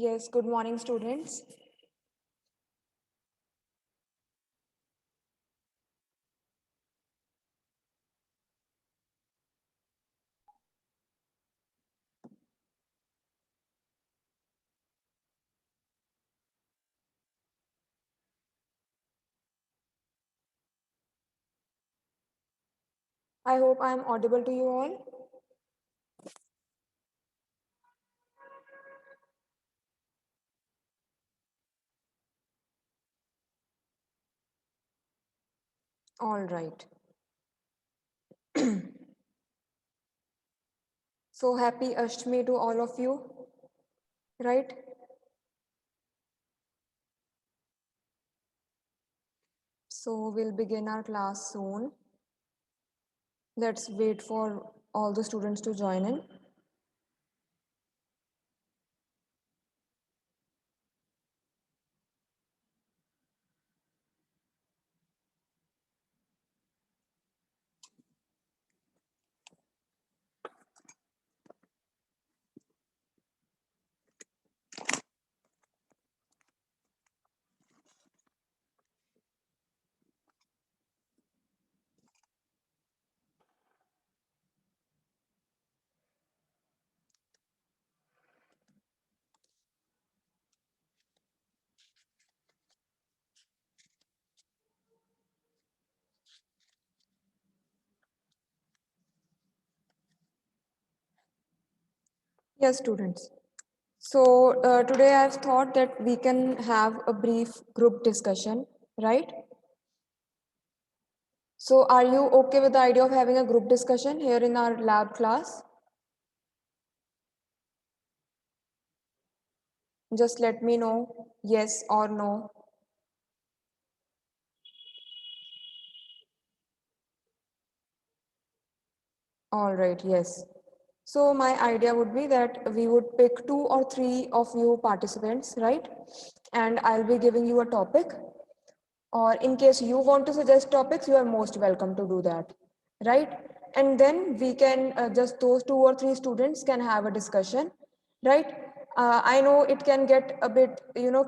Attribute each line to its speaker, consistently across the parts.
Speaker 1: Yes, good morning, students. I hope I am audible to you all. All right. So happy Ashtami to all of you, right? So we'll begin our class soon. Let's wait for all the students to join in. Yes, students. So today I've thought that we can have a brief group discussion, right? So are you okay with the idea of having a group discussion here in our lab class? Just let me know yes or no. All right, yes. So my idea would be that we would pick two or three of you participants, right? And I'll be giving you a topic. Or in case you want to suggest topics, you are most welcome to do that, right? And then we can just those two or three students can have a discussion, right? I know it can get a bit,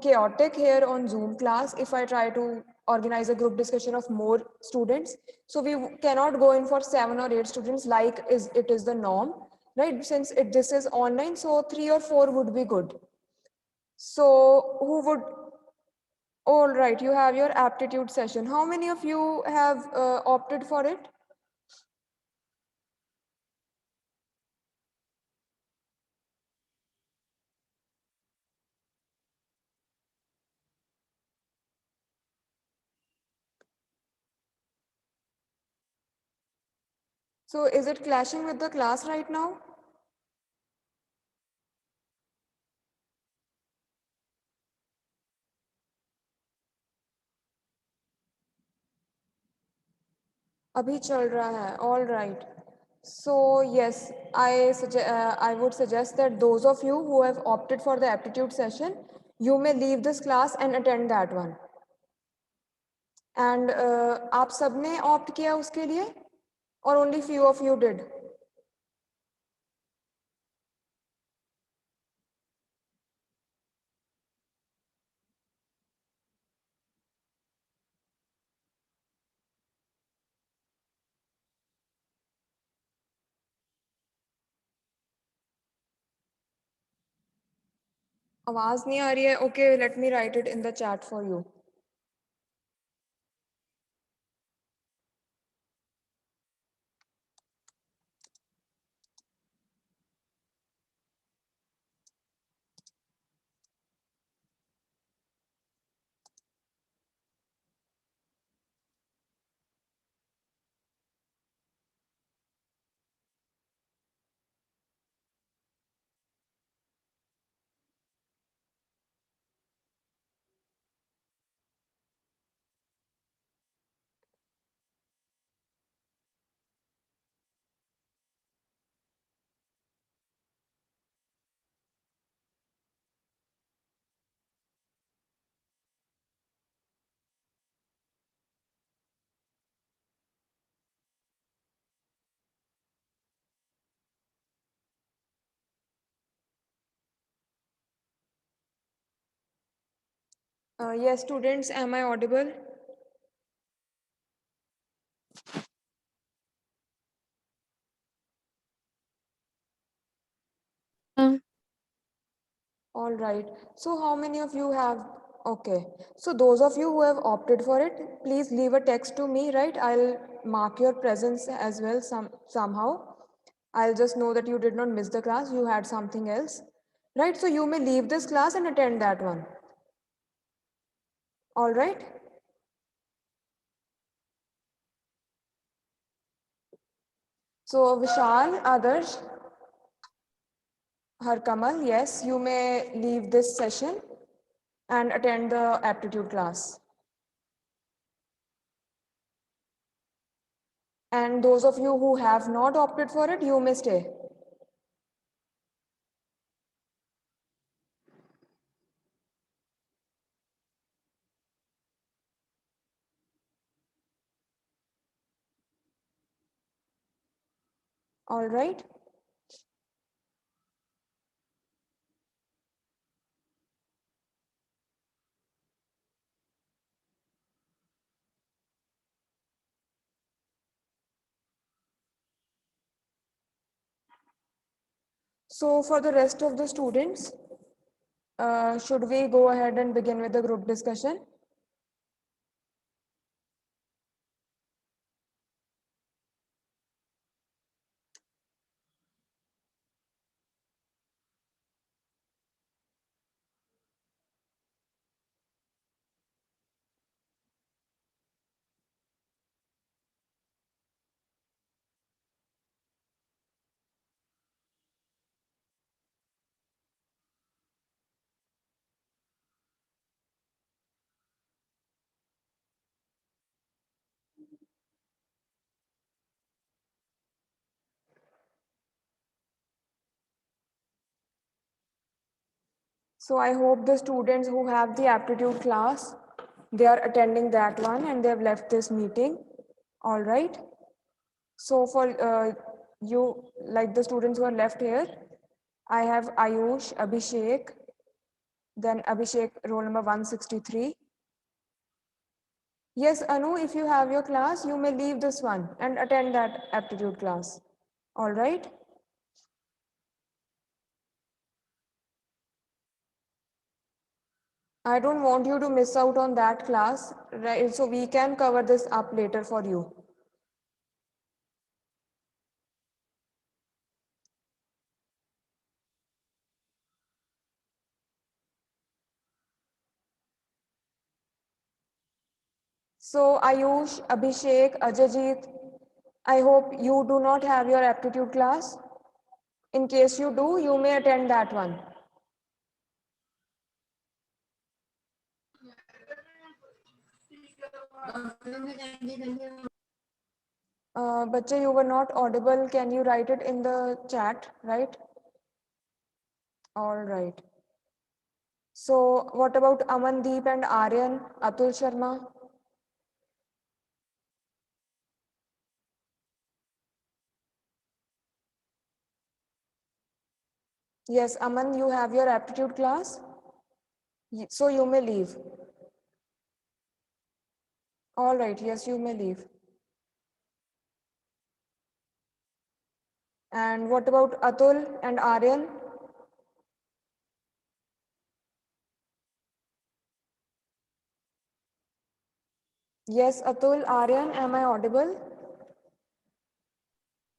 Speaker 1: chaotic here on Zoom class if I try to organize a group discussion of more students. So we cannot go in for 7 or 8 students like it is the norm, right? Since this is online, so 3 or 4 would be good. So who would all right, you have your aptitude session. How many of you have opted for it? So is it clashing with the class right now? अभी चल रहा है. All right. So yes, I would suggest that those of you who have opted for the aptitude session, you may leave this class and attend that one. And आप सबने opt किया उसके लिए? Or only few of you did? आवाज नहीं आ रही है. Okay, let me write it in the chat for you. Yes, students, am I audible? All right. So how many of you have? Okay. So those of you who have opted for it, please leave a text to me, right? I'll mark your presence as well somehow. I'll just know that you did not miss the class, you had something else. Right? So you may leave this class and attend that one. All right? So Vishal, Adarsh, Harkamal, yes, you may leave this session and attend the aptitude class. And those of you who have not opted for it, you may stay. All right? So for the rest of the students, should we go ahead and begin with the group discussion? So I hope the students who have the aptitude class, they are attending that one and they have left this meeting. All right. So for you, like the students who are left here, I have Ayush, Abhishek, then Abhishek roll number 163. Yes, Anu, if you have your class, you may leave this one and attend that aptitude class. All right. I don't want you to miss out on that class, right? So we can cover this up later for you. So Ayush, Abhishek, Ajajit, I hope you do not have your aptitude class. In case you do, you may attend that one. Bache, you were not audible. Can you write it in the chat, right? All right. So what about Amandeep and Aryan, Atul Sharma? Yes, Aman, you have your aptitude class, so you may leave. All right, yes, you may leave. And what about Atul and Aryan? Yes, Atul, Aryan, am I audible?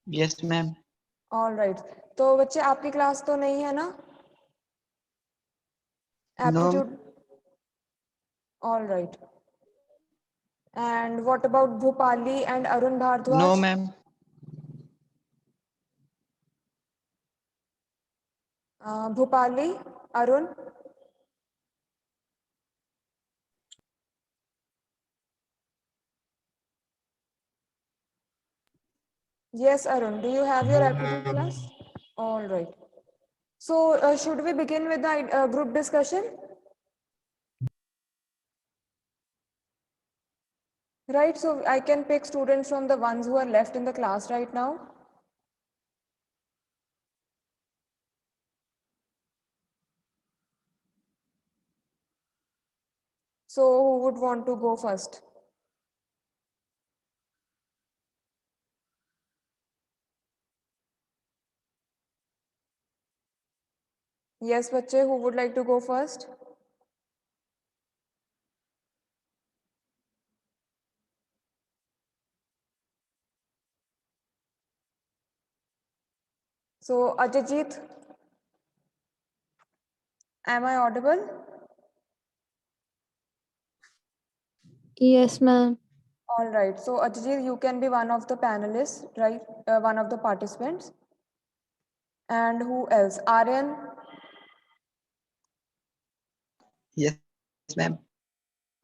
Speaker 2: Yes, ma'am.
Speaker 1: All right. तो बच्चे आपकी class तो नहीं है ना?
Speaker 2: No,
Speaker 1: Aptitude. All right. And what about Bhupali and Arun
Speaker 2: no,
Speaker 1: Bhardwaj?
Speaker 2: ma'am.
Speaker 1: Bhupali, Arun? Yes, Arun. Do you have your aptitude class? All right. So should we begin with the group discussion? Right. So I can pick students from the ones who are left in the class right now. So who would want to go first? Yes, बच्चे, who would like to go first? So Ajajit, am I audible?
Speaker 2: Yes, ma'am.
Speaker 1: All right. So Ajajit, you can be one of the panelists, right? One of the participants. And who else? Aryan.
Speaker 3: Yes, ma'am.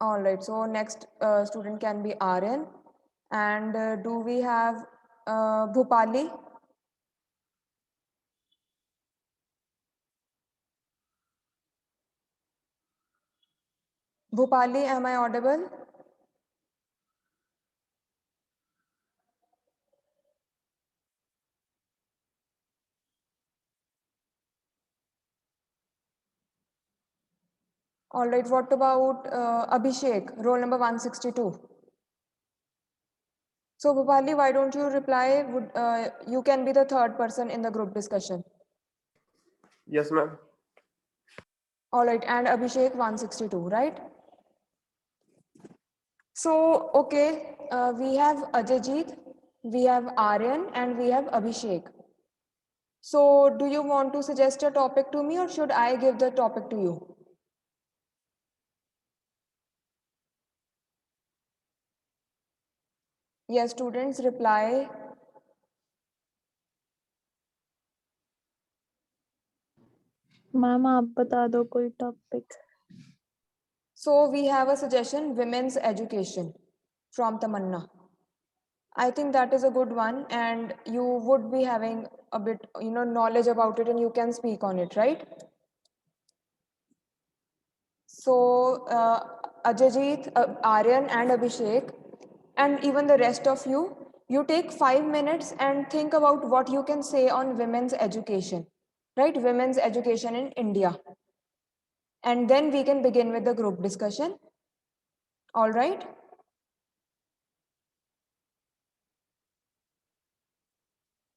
Speaker 1: All right. So next student can be Aryan. And do we have Bhupali? Bhupali, am I audible? All right. What about Abhishek, roll number 162? So Bhupali, why don't you reply? You can be the third person in the group discussion.
Speaker 4: Yes, ma'am.
Speaker 1: All right. And Abhishek 162, right? So, okay, we have Ajajit, we have Aryan, and we have Abhishek. So, do you want to suggest a topic to me or should I give the topic to you? Yes, students reply.
Speaker 2: Ma'am आप बता दो कोई topic.
Speaker 1: So, we have a suggestion, women's education from Tamanna. I think that is a good one and you would be having a bit, knowledge about it and you can speak on it, right? So, Ajajit, Aryan, and Abhishek, and even the rest of you, you take 5 minutes and think about what you can say on women's education, right? Women's education in India. And then we can begin with the group discussion. All right?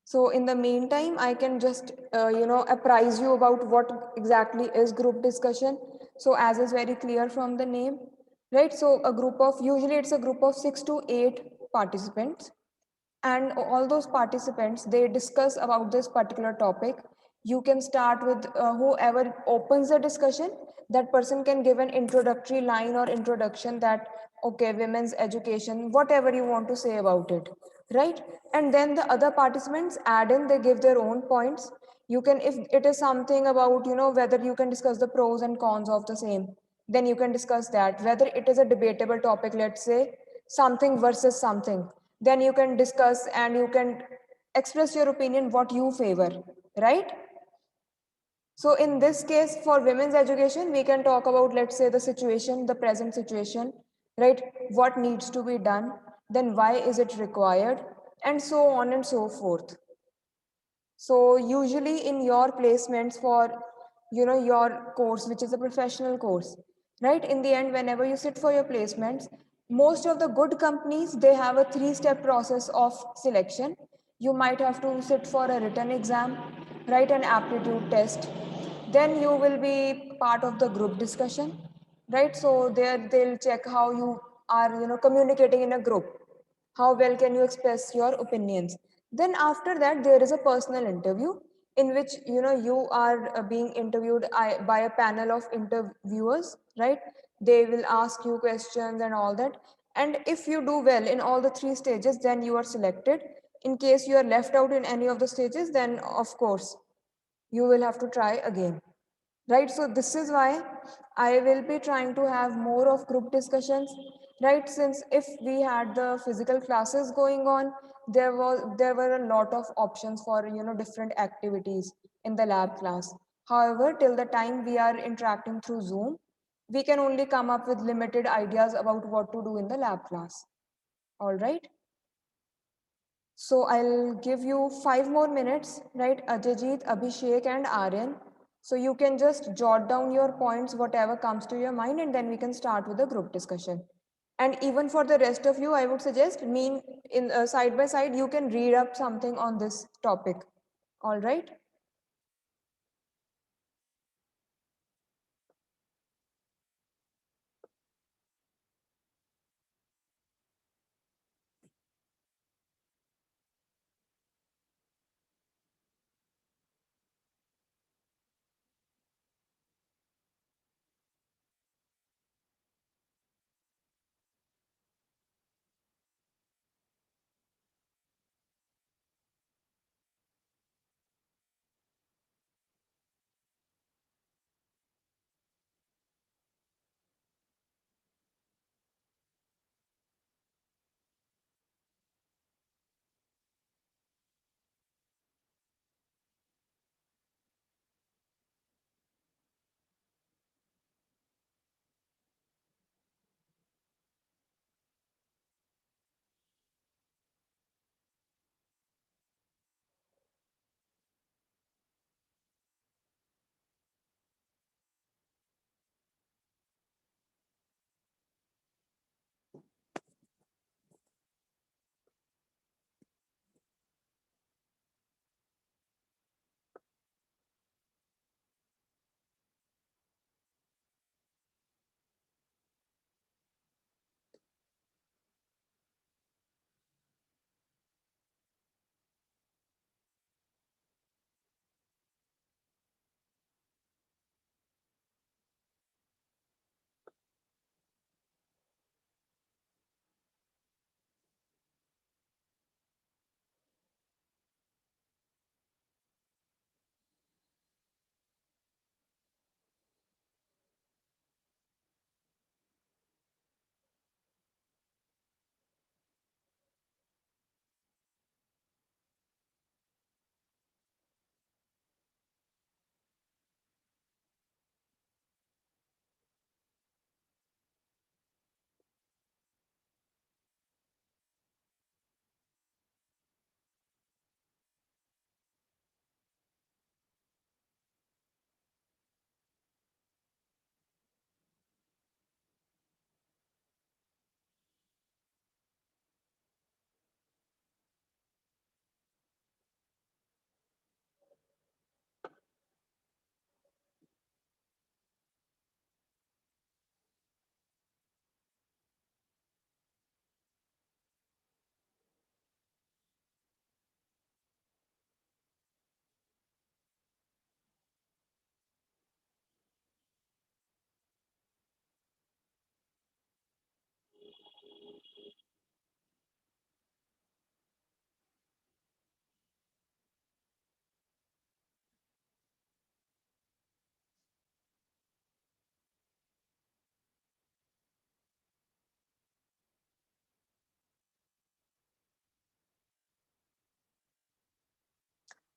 Speaker 1: So in the meantime, I can just, apprise you about what exactly is group discussion. So as is very clear from the name, right? So usually it's a group of 6 to 8 participants, and all those participants, they discuss about this particular topic. You can start with whoever opens the discussion, that person can give an introductory line or introduction that, okay, women's education, whatever you want to say about it, right? And then the other participants add in, they give their own points. You can, if it is something about, whether you can discuss the pros and cons of the same, then you can discuss that. Whether it is a debatable topic, let's say something versus something, then you can discuss and you can express your opinion what you favor, right? So in this case, for women's education, we can talk about, let's say, the situation, the present situation, right? What needs to be done, then why is it required, and so on and so forth. So usually in your placements for, your course, which is a professional course, right? In the end, whenever you sit for your placements, most of the good companies, they have a 3-step process of selection. You might have to sit for a written exam, write an aptitude test, then you will be part of the group discussion, right? So there they'll check how you are, communicating in a group, how well can you express your opinions. Then after that, there is a personal interview in which, you are being interviewed by a panel of interviewers, right? They will ask you questions and all that, and if you do well in all the 3 stages, then you are selected. In case you are left out in any of the stages, then of course you will have to try again, right? So this is why I will be trying to have more of group discussions, right? Since if we had the physical classes going on, there were a lot of options for, different activities in the lab class. However, till the time we are interacting through Zoom, we can only come up with limited ideas about what to do in the lab class. All right. So I'll give you 5 more minutes, right? Ajajit, Abhishek, and Aryan. So you can just jot down your points, whatever comes to your mind, and then we can start with the group discussion. And even for the rest of you, I would suggest in side by side, you can read up something on this topic. All right.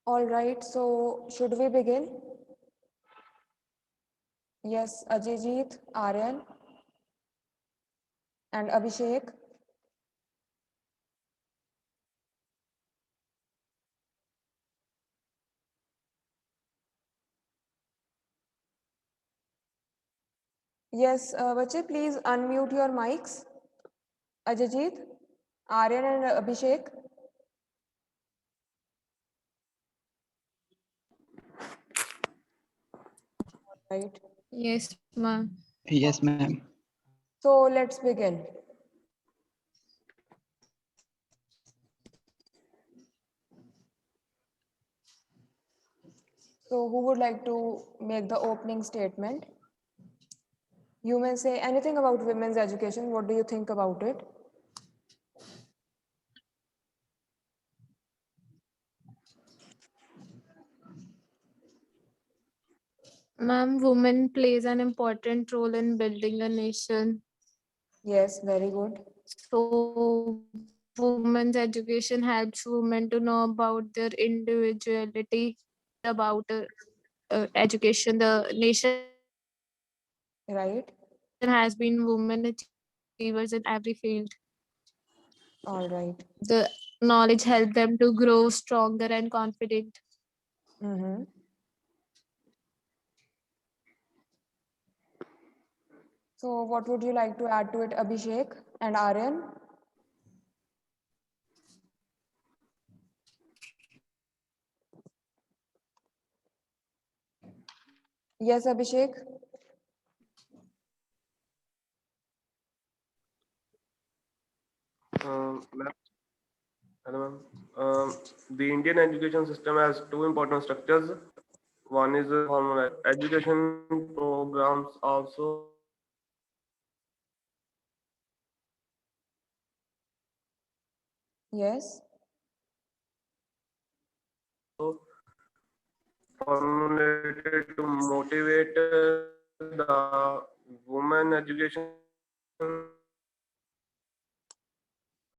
Speaker 1: All right. So should we begin? Yes, Ajayjeet, Aryan, and Abhishek. Yes, Bache, please unmute your mics. Ajayjeet, Aryan, and Abhishek. Right.
Speaker 2: Yes, ma'am.
Speaker 3: Yes, ma'am.
Speaker 1: So let's begin. So who would like to make the opening statement? You may say anything about women's education. What do you think about it?
Speaker 2: Ma'am, women plays an important role in building a nation.
Speaker 1: Yes, very good.
Speaker 2: So women's education helps women to know about their individuality, about education. The nation
Speaker 1: Right.
Speaker 2: has been women achievers in every field.
Speaker 1: All right.
Speaker 2: The knowledge helped them to grow stronger and confident.
Speaker 1: Mm-hmm. So what would you like to add to it, Abhishek and Aryan? Yes, Abhishek.
Speaker 4: Ma'am, hello, ma'am. The Indian education system has two important structures. One is formal education programs, also
Speaker 1: Yes.
Speaker 4: formulated to motivate the women education